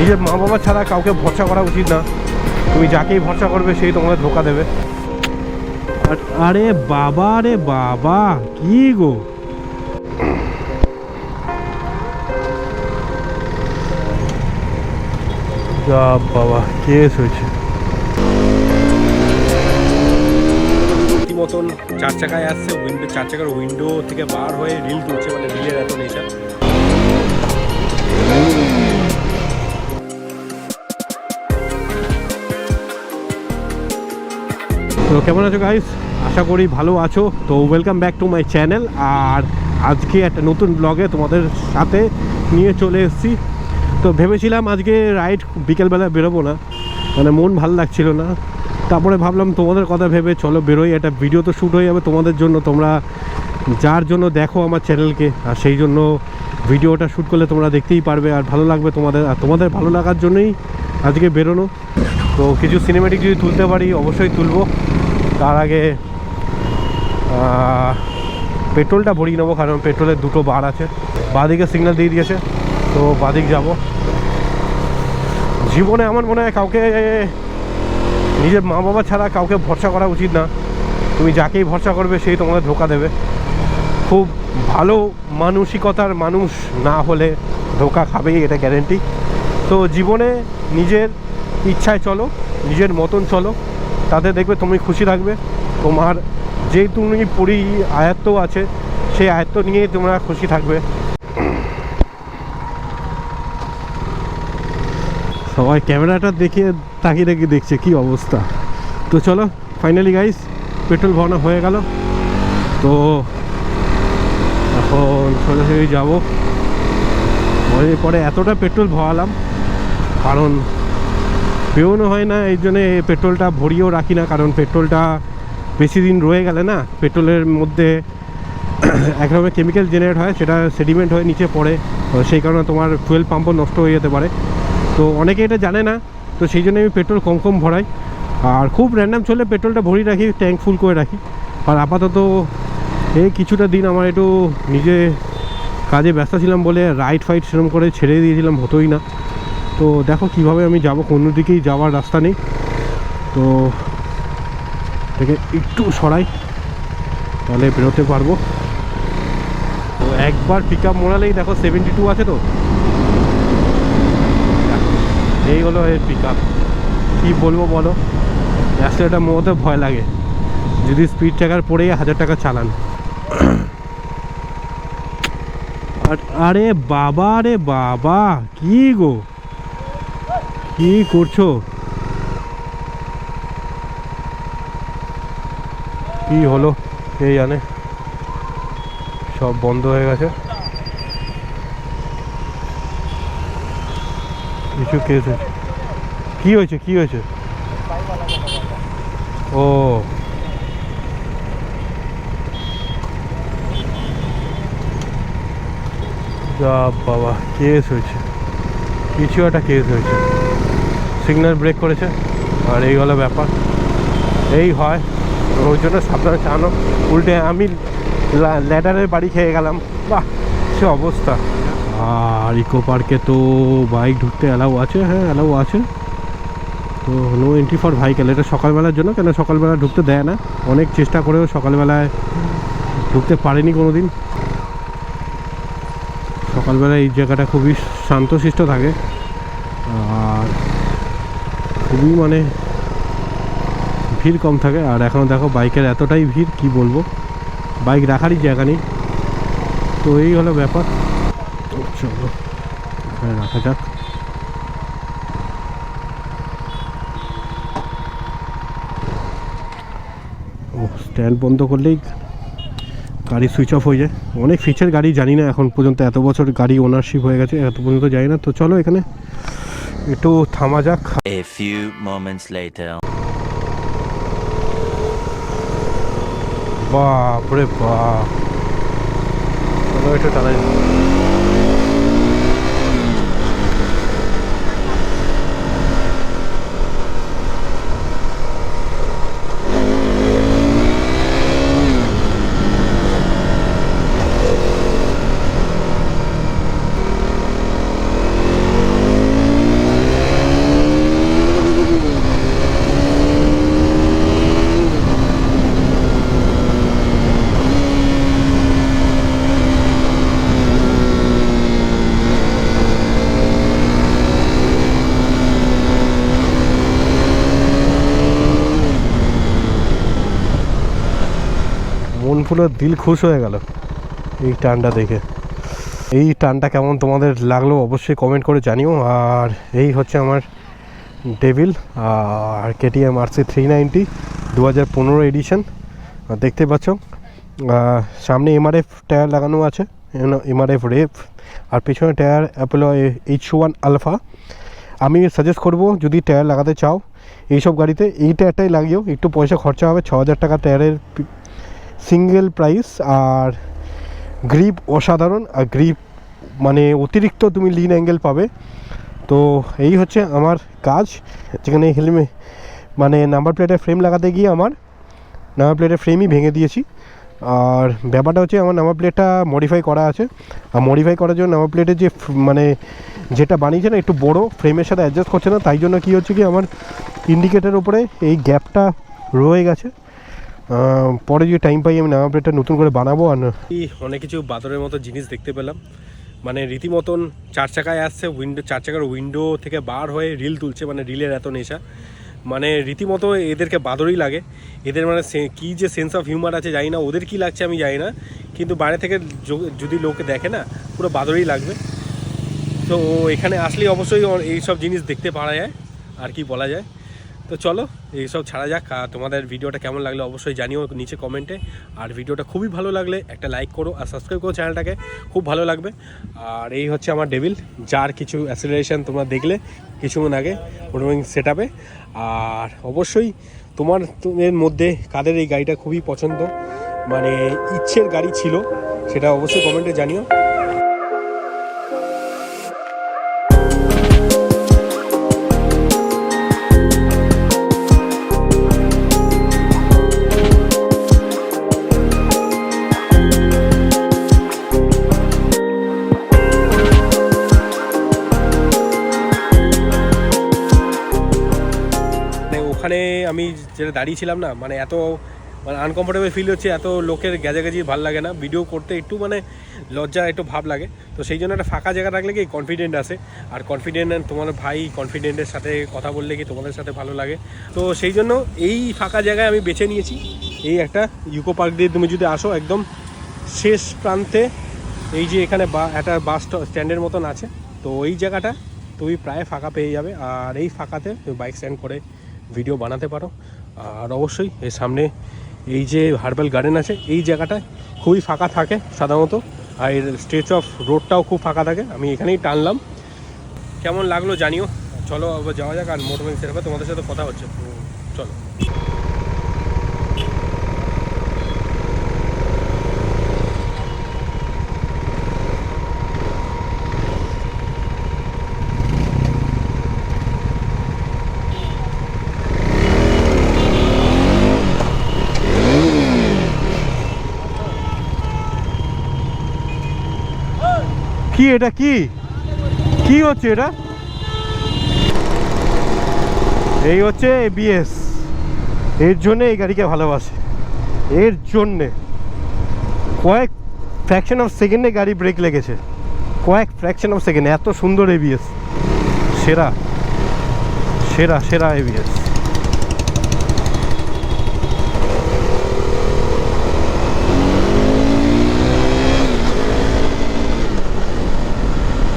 নিজের মা বাবা ছাড়া কাউকে ভরসা করা উচিত না। তুমি যাকেই ভরসা করবে সেই তোমাদের ধোকা দেবে। আরে বাবা রে বাবা, কি গো, যা বাবা কেস হয়েছে। মতন 4 চাকায় আসছে, 4 চাকার উইন্ডো থেকে বার হয়ে রিল তুলছে, মানে রিলের এত নেশা। তো কেমন আছো গাইস? আশা করি ভালো আছো। তো welcome back to my channel. আর আজকে একটা নতুন ব্লগে তোমাদের সাথে নিয়ে চলে এসেছি। তো ভেবেছিলাম আজকে রাইড বিকেলবেলা বেরোবো না, মানে মন ভালো লাগছিল না। তারপরে ভাবলাম তোমাদের কথা ভেবে চলো বেরোই, একটা ভিডিও তো শ্যুট হয়ে যাবে তোমাদের জন্য, তোমরা যার জন্য দেখো আমার চ্যানেলকে, আর সেই জন্য ভিডিওটা শ্যুট করলে তোমরা দেখতেই পারবে আর ভালো লাগবে তোমাদের। আর তোমাদের ভালো লাগার জন্যই আজকে বেরোনো। তো কিছু সিনেমেটিক যদি তুলতে পারি অবশ্যই তুলবো। তার আগে পেট্রোলটা ভরিয়ে নেবো, কারণ পেট্রোলের দুটো বার আছে। বাঁদিকে সিগন্যাল দিয়ে দিয়েছে, তো বাঁদিক যাব। জীবনে আমার মনে হয় কাউকে, নিজের মা বাবা ছাড়া কাউকে ভরসা করা উচিত না। তুমি যাকেই ভরসা করবে সেই তোমাদের ধোকা দেবে। খুব ভালো মানসিকতার মানুষ না হলে ধোকা খাবেই, এটা গ্যারেন্টি। তো জীবনে নিজের ইচ্ছায় চলো, নিজের মতন চলো, তাতে দেখবে তুমি খুশি থাকবে। তোমার যে তুমি আয়ত্ত আছে সেই আয়ত্ত নিয়েই তোমরা খুশি থাকবে। সবাই ক্যামেরাটা দেখে তাকিয়ে তাকিয়ে দেখছে কি অবস্থা। তো চলো ফাইনালি গাইস পেট্রোল ভরানো হয়ে গেল। তো এখন সোজাসুজি যাবো। পরে এতটা পেট্রোল ভরালাম, কারণ বেরোনো হয় না, এই জন্যে পেট্রোলটা ভরিয়েও রাখি না। কারণ পেট্রোলটা বেশি দিন রয়ে গেলে না, পেট্রোলের মধ্যে এক রকমের কেমিক্যাল জেনারেট হয়, সেটা সেডিমেন্ট হয়ে নিচে পড়ে। সেই কারণে তোমার ফুয়েল পাম্পও নষ্ট হয়ে যেতে পারে। তো অনেকে এটা জানে না, তো সেই জন্য আমি পেট্রোল কম কম ভরাই। আর খুব র্যান্ডাম চলে পেট্রোলটা ভরিয়ে রাখি, ট্যাঙ্ক ফুল করে রাখি। আর আপাতত এই কিছুটা দিন আমার একটু নিজে কাজে ব্যস্ত ছিলাম বলে রাইড ফাইট সেরকম করে ছেড়ে দিয়েছিলাম, হতোই না। তো দেখো কিভাবে আমি যাব, কোনো দিকেই যাওয়ার রাস্তা নেই। তো থেকে একটু সরাই, তাহলে বেরোতে পারবো। তো একবার পিক আপ মোড়ালেই দেখো 72 আছে। তো এই হলো এর পিক আপ। কী বলবো বলো, অ্যাক্সিডেন্টটা মোড়তে ভয় লাগে, যদি স্পিড ট্র্যাকার পড়েই 1000 টাকা চালান। আরে বাবা রে বাবা, কি গো, কি করছো, কি হলো কে জানে, সব বন্ধ হয়ে গেছে। কিছু কেস হয়েছে, কি হয়েছে, কি হয়েছে? ও যা বাবা কেস হয়েছে, কিছু একটা কেস হয়েছে। সিগন্যাল ব্রেক করেছে, আর এই হলো ব্যাপার। এই হয়, ওই জন্য সাবধানে চালানো। উল্টে আমি ল্যাডারের বাড়ি খেয়ে গেলাম। বাহ সে অবস্থা। আর ইকো পার্কে তো বাইক ঢুকতে অ্যালাউ আছে, হ্যাঁ অ্যালাউ আছে। তো নো এন্ট্রি ফর ভাইকেল, এটা সকালবেলার জন্য। কেন সকালবেলা ঢুকতে দেয় না, অনেক চেষ্টা করেও সকালবেলায় ঢুকতে পারেনি কোনো দিন। সকালবেলায় এই জায়গাটা খুবই শান্তশিষ্ট থাকে, আর খুবই মানে ভিড় কম থাকে। আর এখন দেখো বাইকের এতটাই ভিড়, কি বলবো, বাইক রাখারই জায়গা নেই। তো এই হলো ব্যাপার। চলো এখানে রাখা যাক। ও স্ট্যান্ড বন্ধ করলেই গাড়ি সুইচ অফ হয়ে যায়। অনেক ফিচার গাড়ি জানি না এখন পর্যন্ত, এত বছর গাড়ি ওনারশিপ হয়ে গেছে, এত পর্যন্ত জানি না। তো চলো এখানে একটু থামা যাক। A few moments later. বাপরে বাপ, চলো একটু চালাই। মন পুরো দিল খুশ হয়ে গেল এই টানটা দেখে। এই টানটা কেমন তোমাদের লাগলো অবশ্যই কমেন্ট করে জানিও। আর এই হচ্ছে আমার ডেভিল আর KTM RC 390 2015 এডিশন। দেখতে পাচ্ছ সামনে MRF টায়ার লাগানো আছে, MRF রেপ, আর পেছনে টায়ার অ্যাপোলো H1 আলফা। আমি সাজেস্ট করব যদি টায়ার লাগাতে চাও এইসব গাড়িতে এই টায়ারটাই লাগিও, একটু পয়সা খরচা হবে, 6000 টাকা টায়ারের সিঙ্গেল প্রাইস। আর গ্রিপ অসাধারণ, আর গ্রিপ মানে অতিরিক্ত তুমি লিন অ্যাঙ্গেল পাবে। তো এই হচ্ছে আমার কাজ, যেখানে হেলমেট মানে নাম্বার প্লেটের ফ্রেম লাগাতে গিয়ে আমার নাম্বার প্লেটের ফ্রেমই ভেঙে দিয়েছি। আর ব্যাপারটা হচ্ছে আমার নাম্বার প্লেটটা মডিফাই করা আছে, আর মডিফাই করার জন্য নাম্বার প্লেটের যে মানে যেটা বানিয়েছে না একটু বড়, ফ্রেমের সাথে অ্যাডজাস্ট করছে না, তাই জন্য কী হচ্ছে কি আমার ইন্ডিকেটারের উপরে এই গ্যাপটা রয়ে গেছে। পরে যদি টাইম পাই আমি নাম্বার প্লেটটা নতুন করে বানাবো। আর অনেক কিছু বাদরের মতো জিনিস দেখতে পেলাম, মানে রীতিমতন 4 চাকায় আসছে, 4 চাকার উইন্ডো থেকে বার হয়ে রিল তুলছে, মানে রিলের এত নেশা, মানে রীতিমতো এদেরকে বাদরই লাগে। এদের মানে কী যে সেন্স অফ হিউমার আছে জানি না, ওদের কী লাগছে আমি জানি না, কিন্তু বাইরে থেকে যদি লোকে দেখে না পুরো বাদরই লাগবে। তো এখানে আসলেই অবশ্যই এইসব জিনিস দেখতে পাওয়া যায়, আর কি বলা যায়। তো চলো এইসব ছাড়া যাক। তোমাদের ভিডিওটা কেমন লাগলো অবশ্যই জানিও নিচে কমেন্টে। আর ভিডিওটা খুবই ভালো লাগলে একটা লাইক করো আর সাবস্ক্রাইব করো চ্যানেলটাকে, খুব ভালো লাগবে। আর এই হচ্ছে আমার ডেভিল, যার কিছু অ্যাসেলারেশন তোমরা দেখলে কিছুক্ষণ আগে মোটরসাইকেল সেটআপে। আর অবশ্যই তোমাদের মধ্যে কাদের এই গাড়িটা খুবই পছন্দ, মানে ইচ্ছের গাড়ি ছিল, সেটা অবশ্যই কমেন্টে জানিও। ওখানে আমি যেটা দাঁড়িয়েছিলাম না, মানে এত মানে আনকমফোর্টেবল ফিল হচ্ছে, এত লোকের গ্যাজাগাজি ভালো লাগে না, ভিডিও করতে একটু মানে লজ্জা একটু ভাব লাগে। তো সেই জন্য একটা ফাঁকা জায়গা রাখলে কি কনফিডেন্ট আসে, আর কনফিডেন্ট তোমার ভাই কনফিডেন্টের সাথে কথা বললে কি তোমাদের সাথে ভালো লাগে। তো সেই জন্য এই ফাঁকা জায়গায় আমি বেছে নিয়েছি। এই একটা ইউকো পার্ক দিয়ে তুমি যদি আসো একদম শেষ প্রান্তে, এই যে এখানে একটা বাস স্ট্যান্ডের মতন আছে, তো ওই জায়গাটা তুমি প্রায় ফাঁকা পেয়ে যাবে। আর এই ফাঁকাতে তুমি বাইক স্ট্যান্ড করে ভিডিও বানাতে পারো। আর অবশ্যই এর সামনে এই যে হার্বাল গার্ডেন আছে, এই জায়গাটা খুবই ফাঁকা থাকে সাধারণত, আর এর স্ট্রেচ অফ রোডটাও খুব ফাঁকা থাকে। আমি এখানেই টানলাম, কেমন লাগলো জানিও। চলো আবার যাওয়া যাক, আর মোটরসাইকেল সেটআপে তোমাদের সাথে কথা হচ্ছে, চলো। কি এটা কি হচ্ছে এটা? এই হচ্ছে ABS, এর জন্যে এই গাড়িকে ভালোবাসে, এর জন্যে কয়েক ফ্র্যাকশন অফ সেকেন্ডে গাড়ি ব্রেক লেগেছে, কয়েক ফ্র্যাকশন অফ সেকেন্ডে। এত সুন্দর ABS, সেরা সেরা সেরা ABS।